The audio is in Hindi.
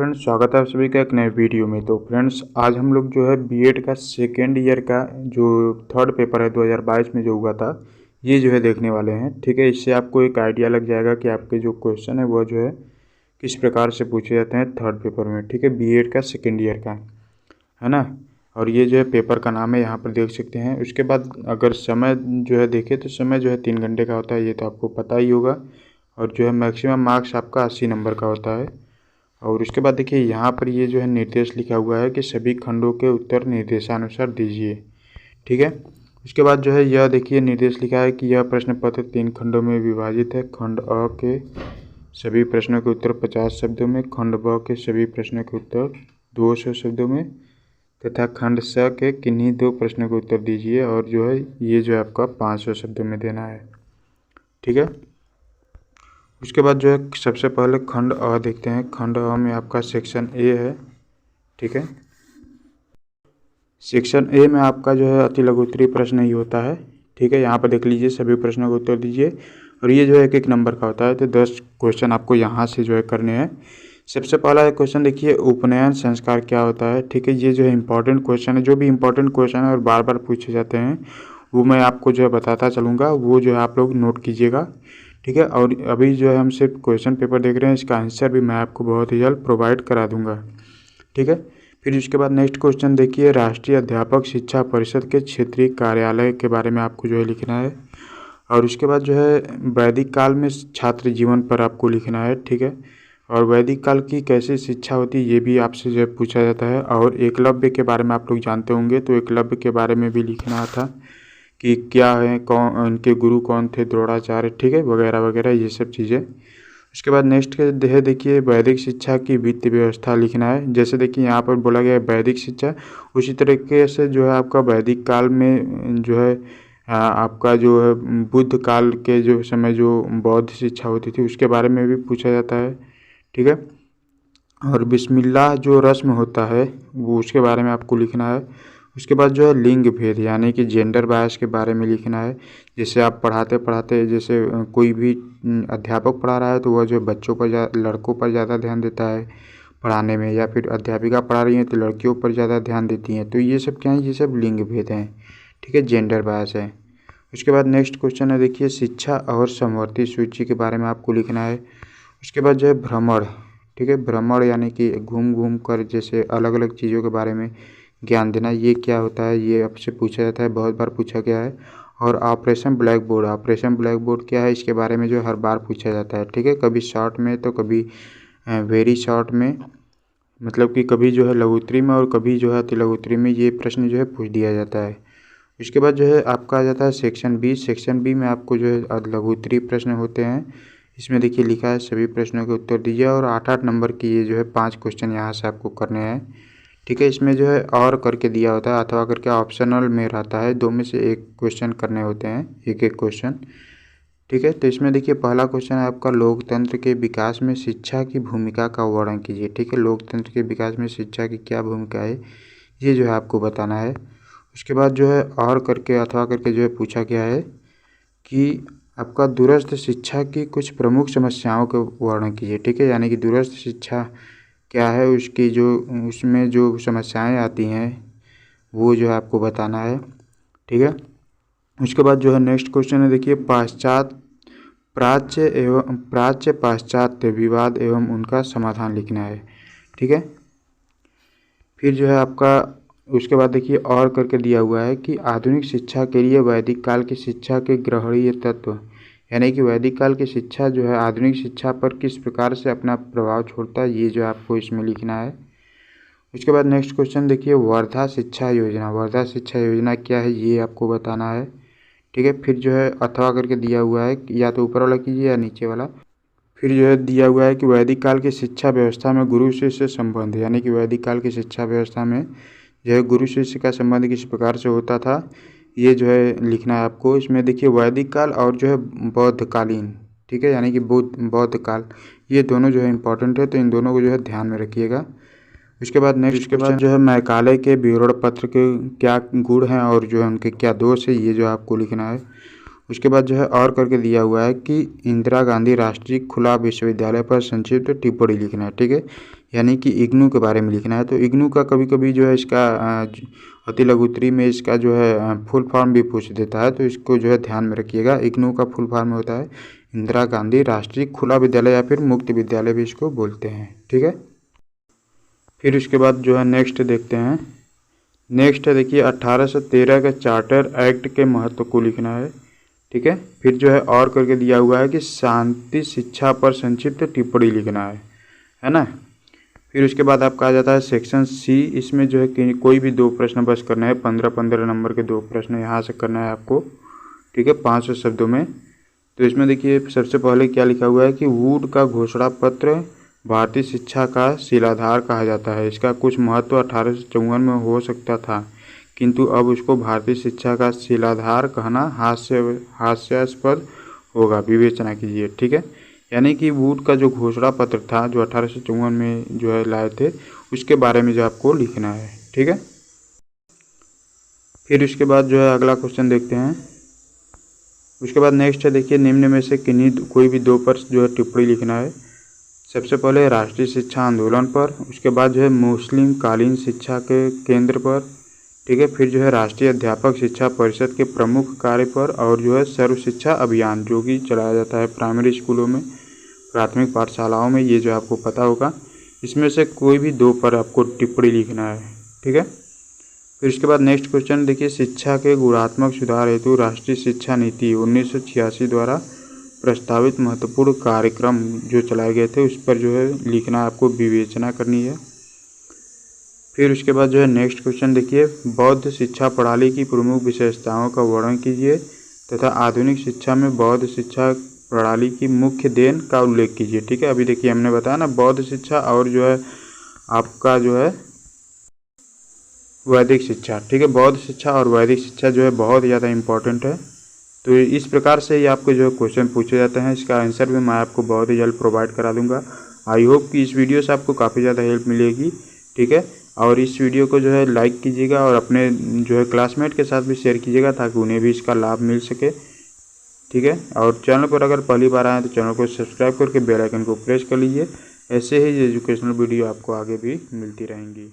फ्रेंड्स, स्वागत है आप सभी का एक नए वीडियो में। तो फ्रेंड्स, आज हम लोग जो है बीएड का सेकेंड ईयर का जो थर्ड पेपर है 2022 में जो हुआ था, ये जो है देखने वाले हैं। ठीक है, इससे आपको एक आइडिया लग जाएगा कि आपके जो क्वेश्चन है वो जो है किस प्रकार से पूछे जाते हैं थर्ड पेपर में। ठीक है, बीएड का सेकेंड ईयर का है ना। और ये जो है पेपर का नाम है, यहाँ पर देख सकते हैं। उसके बाद अगर समय जो है देखें तो समय जो है 3 घंटे का होता है, ये तो आपको पता ही होगा। और जो है मैक्सिमम मार्क्स आपका 80 नंबर का होता है। और उसके बाद देखिए यहाँ पर ये जो है निर्देश लिखा हुआ है कि सभी खंडों के उत्तर निर्देशानुसार दीजिए। ठीक है, उसके बाद जो है यह देखिए निर्देश लिखा है कि यह प्रश्न पत्र 3 खंडों में विभाजित है। खंड अ के सभी प्रश्नों के उत्तर 50 शब्दों में, खंड ब के सभी प्रश्नों के उत्तर 200 शब्दों में तथा खंड स के किन्हीं 2 प्रश्नों के उत्तर दीजिए। और जो है ये जो है आपका 500 शब्दों में देना है। ठीक है, उसके बाद जो है सबसे पहले खंड अ देखते हैं। खंड अ में आपका सेक्शन ए है। ठीक है, सेक्शन ए में आपका जो है अति लघु उत्तरीय प्रश्न ही होता है। ठीक है, यहाँ पर देख लीजिए सभी प्रश्नों का उत्तर दीजिए। और ये जो है 1-1 नंबर का होता है, तो 10 क्वेश्चन आपको यहाँ से जो है करने हैं। सबसे पहला क्वेश्चन देखिए, उपनयन संस्कार क्या होता है। ठीक है, ये जो है इंपॉर्टेंट क्वेश्चन है। जो भी इंपॉर्टेंट क्वेश्चन है और बार बार पूछे जाते हैं वो मैं आपको जो है बताता चलूँगा, वो जो है आप लोग नोट कीजिएगा। ठीक है, और अभी जो है हम सिर्फ क्वेश्चन पेपर देख रहे हैं, इसका आंसर भी मैं आपको बहुत ही जल्द प्रोवाइड करा दूंगा। ठीक है, फिर उसके बाद नेक्स्ट क्वेश्चन देखिए, राष्ट्रीय अध्यापक शिक्षा परिषद के क्षेत्रीय कार्यालय के बारे में आपको जो है लिखना है। और उसके बाद जो है वैदिक काल में छात्र जीवन पर आपको लिखना है। ठीक है, और वैदिक काल की कैसी शिक्षा होती है ये भी आपसे जो है पूछा जाता है। और एकलव्य के बारे में आप लोग जानते होंगे, तो एकलव्य के बारे में भी लिखना था कि क्या है, कौन उनके गुरु कौन थे, द्रोणाचार्य। ठीक है, वगैरह वगैरह ये सब चीज़ें। उसके बाद नेक्स्ट है देखिए, वैदिक शिक्षा की वित्त व्यवस्था लिखना है। जैसे देखिए यहाँ पर बोला गया है वैदिक शिक्षा, उसी तरीके से जो है आपका वैदिक काल में जो है आपका जो है बुद्ध काल के जो समय जो बौद्ध शिक्षा होती थी उसके बारे में भी पूछा जाता है। ठीक है, और बिस्मिल्लाह जो रस्म होता है वो उसके बारे में आपको लिखना है। उसके बाद जो है लिंग भेद यानी कि जेंडर बायस के बारे में लिखना है। जैसे आप पढ़ाते पढ़ाते जैसे कोई भी अध्यापक पढ़ा रहा है तो वह जो बच्चों पर लड़कों पर ज़्यादा ध्यान देता है पढ़ाने में, या फिर अध्यापिका पढ़ा रही हैं तो लड़कियों पर ज़्यादा ध्यान देती हैं। तो ये सब क्या है, ये सब लिंग भेद हैं। ठीक है, जेंडर बायस है। उसके बाद नेक्स्ट क्वेश्चन है देखिए, शिक्षा और समवर्ती सूची के बारे में आपको लिखना है। उसके बाद जो है भ्रमण। ठीक है, भ्रमण यानी कि घूम घूम कर जैसे अलग अलग चीज़ों के बारे में ज्ञान देना, ये क्या होता है ये आपसे पूछा जाता है, बहुत बार पूछा गया है। और operation black board, operation black board क्या है, इसके बारे में जो हर बार पूछा जाता है। ठीक है, कभी शॉर्ट में तो कभी वेरी शॉर्ट में, मतलब कि कभी जो है लघु उत्तरीय में और कभी जो है अति लघु उत्तरीय में ये प्रश्न जो है पूछ दिया जाता है। उसके बाद जो है आपका आ जाता है सेक्शन बी। सेक्शन बी में आपको जो है लघु उत्तरीय प्रश्न होते हैं। इसमें देखिए लिखा है सभी प्रश्नों के उत्तर दीजिए। और 8-8 नंबर की ये जो है 5 क्वेश्चन यहाँ से आपको करने हैं। ठीक है, इसमें जो है और करके दिया होता है, अथवा करके ऑप्शनल में रहता है, 2 में से 1 क्वेश्चन करने होते हैं, 1-1 क्वेश्चन। ठीक है, तो इसमें देखिए पहला क्वेश्चन है आपका, लोकतंत्र के विकास में शिक्षा की भूमिका का वर्णन कीजिए। ठीक है, लोकतंत्र के विकास में शिक्षा की क्या भूमिका है ये जो है आपको बताना है। उसके बाद जो है और करके अथवा करके जो है पूछा गया है कि आपका दूरस्थ शिक्षा की कुछ प्रमुख समस्याओं का वर्णन कीजिए। ठीक है, यानी कि दूरस्थ शिक्षा क्या है, उसकी जो उसमें जो समस्याएं आती हैं वो जो है आपको बताना है। ठीक है, उसके बाद जो है नेक्स्ट क्वेश्चन है देखिए, प्राच्य पाश्चात्य विवाद एवं उनका समाधान लिखना है। ठीक है, फिर जो है आपका उसके बाद देखिए और करके दिया हुआ है कि आधुनिक शिक्षा के लिए वैदिक काल की शिक्षा के ग्रहणीय तत्व, यानी कि वैदिक काल की शिक्षा जो है आधुनिक शिक्षा पर किस प्रकार से अपना प्रभाव छोड़ता है, ये जो आपको इसमें लिखना है। उसके बाद नेक्स्ट क्वेश्चन देखिए, वर्धा शिक्षा योजना, वर्धा शिक्षा योजना क्या है ये आपको बताना है। ठीक है, फिर जो है अथवा करके दिया हुआ है, या तो ऊपर वाला कीजिए या नीचे वाला। फिर जो है दिया हुआ है कि वैदिक काल की शिक्षा व्यवस्था में गुरु शिष्य संबंध, यानी कि वैदिक काल की शिक्षा व्यवस्था में जो है गुरु शिष्य का संबंध किस प्रकार से होता था, ये जो है लिखना है आपको। इसमें देखिए वैदिक काल और जो है बौद्धकालीन, ठीक है, यानी कि बौद्ध काल, ये दोनों जो है इंपॉर्टेंट है, तो इन दोनों को जो है ध्यान में रखिएगा। उसके बाद नेक्स्ट क्वेश्चन जो है, मैकाले के विवरण पत्र के क्या गुण हैं और जो है उनके क्या दोष है, ये जो आपको लिखना है। उसके बाद जो है और करके दिया हुआ है कि इंदिरा गांधी राष्ट्रीय खुला विश्वविद्यालय पर संक्षिप्त टिप्पणी लिखना है। ठीक है, यानी कि इग्नू के बारे में लिखना है। तो इग्नू का कभी कभी जो है इसका अति लघु उत्तरी में इसका जो है फुल फॉर्म भी पूछ देता है, तो इसको जो है ध्यान में रखिएगा। इग्नू का फुल फॉर्म होता है इंदिरा गांधी राष्ट्रीय खुला विद्यालय या फिर मुक्त विद्यालय भी इसको बोलते हैं, ठीक है। फिर उसके बाद जो है नेक्स्ट देखते हैं। नेक्स्ट है देखिए 1813 के चार्टर एक्ट के महत्व को लिखना है, ठीक है। फिर जो है और करके दिया हुआ है कि शांति शिक्षा पर संक्षिप्त टिप्पणी लिखना है ना। फिर उसके बाद आपका आ जाता है सेक्शन सी। इसमें जो है कि कोई भी 2 प्रश्न बस करना है, 15-15 नंबर के 2 प्रश्न यहाँ से करना है आपको, ठीक है, 500 शब्दों में। तो इसमें देखिए सबसे पहले क्या लिखा हुआ है कि वुड का घोषणा पत्र भारतीय शिक्षा का शिलाधार कहा जाता है। इसका कुछ महत्व 1854 में हो सकता था, किंतु अब उसको भारतीय शिक्षा का शिलाधार कहना हास्यास्पद होगा, विवेचना कीजिए, ठीक है। यानी कि वुड का जो घोषणा पत्र था जो 1854 में जो है लाए थे, उसके बारे में जो आपको लिखना है, ठीक है। फिर उसके बाद जो है अगला क्वेश्चन देखते हैं। उसके बाद नेक्स्ट है देखिए निम्न में से किन्हीं कोई भी 2 पर जो है टिप्पणी लिखना है। सबसे पहले राष्ट्रीय शिक्षा आंदोलन पर, उसके बाद जो है मुस्लिम कालीन शिक्षा के केंद्र पर, ठीक है। फिर जो है राष्ट्रीय अध्यापक शिक्षा परिषद के प्रमुख कार्य पर, और जो है सर्व शिक्षा अभियान जो कि चलाया जाता है प्राइमरी स्कूलों में, प्राथमिक पाठशालाओं में, ये जो आपको पता होगा। इसमें से कोई भी 2 पर आपको टिप्पणी लिखना है, ठीक है। फिर इसके बाद नेक्स्ट क्वेश्चन देखिए शिक्षा के गुणात्मक सुधार हेतु राष्ट्रीय शिक्षा नीति 1986 द्वारा प्रस्तावित महत्वपूर्ण कार्यक्रम जो चलाए गए थे उस पर जो है लिखना, आपको विवेचना करनी है। फिर उसके बाद जो है नेक्स्ट क्वेश्चन देखिए बौद्ध शिक्षा प्रणाली की प्रमुख विशेषताओं का वर्णन कीजिए तथा आधुनिक शिक्षा में बौद्ध शिक्षा प्रणाली की मुख्य देन का उल्लेख कीजिए, ठीक है। अभी देखिए हमने बताया ना बौद्ध शिक्षा और जो है आपका जो है वैदिक शिक्षा, ठीक है। बौद्ध शिक्षा और वैदिक शिक्षा जो है बहुत ज़्यादा इंपॉर्टेंट है। तो इस प्रकार से ही आपको जो है क्वेश्चन पूछे जाते हैं। इसका आंसर भी मैं आपको बहुत ही जल्द प्रोवाइड करा दूंगा। आई होप कि इस वीडियो से आपको काफ़ी ज़्यादा हेल्प मिलेगी, ठीक है। और इस वीडियो को जो है लाइक कीजिएगा और अपने जो है क्लासमेट के साथ भी शेयर कीजिएगा ताकि उन्हें भी इसका लाभ मिल सके, ठीक है। और चैनल पर अगर पहली बार आए तो चैनल को सब्सक्राइब करके बेल आइकन को प्रेस कर लीजिए। ऐसे ही एजुकेशनल वीडियो आपको आगे भी मिलती रहेंगी।